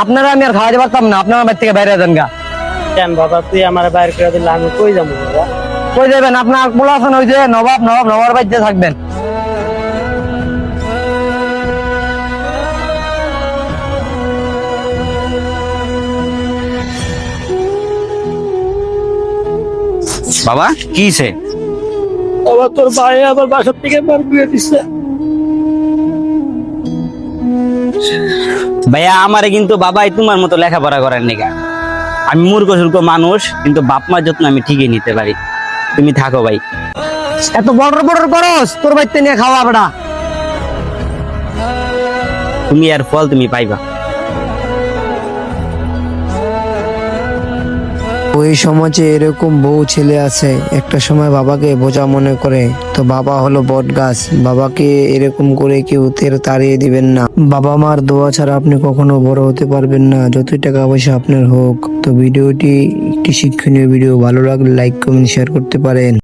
আপনারা আমি আর খাওয়াতে পারতাম না, আপনারা বাড়ি থেকে বাইরে যান গা। কেন বাবা, তুই আমার বাইরে করে দিলে আমি কই যাবো বাবা? কই যাবেন? আপনার পোলা আছেন ওই যে নবাব, নবাব বাড়িতে থাকবেন। বাবা কি হইছে? বাবা তোর ভাই আবার বাসার থেকে বের করে দিচ্ছে। ভাইয়া আমারে কিন্তু বাবাই তোমার মতো লেখাপড়া করার নিগা। আমি মূর্খ সূর্খ মানুষ, কিন্তু বাপ মার যত্ন আমি ঠিকই নিতে পারি। তুমি থাকো ভাই। এত বড় বড় করস, তোর বাড়িতে নিয়ে খাওয়া বেড়া। তুমি আর ফল তুমি পাইবা। ওই সমাজে এরকম বহু ছেলে আছে, একটা সময় বাবাকে বোঝা মনে করে, তো বাবা হলো বট গাছ। বাবাকে এরকম করে কেউ তাড়িয়ে দিবেন না। বাবা মার দোয়া ছাড়া আপনি কখনো বড় হতে পারবেন না, যতই টাকা পয়সা আপনার হোক। তো ভিডিওটি একটি শিক্ষণীয় ভিডিও, ভালো লাগলে লাইক কমেন্ট শেয়ার করতে পারেন।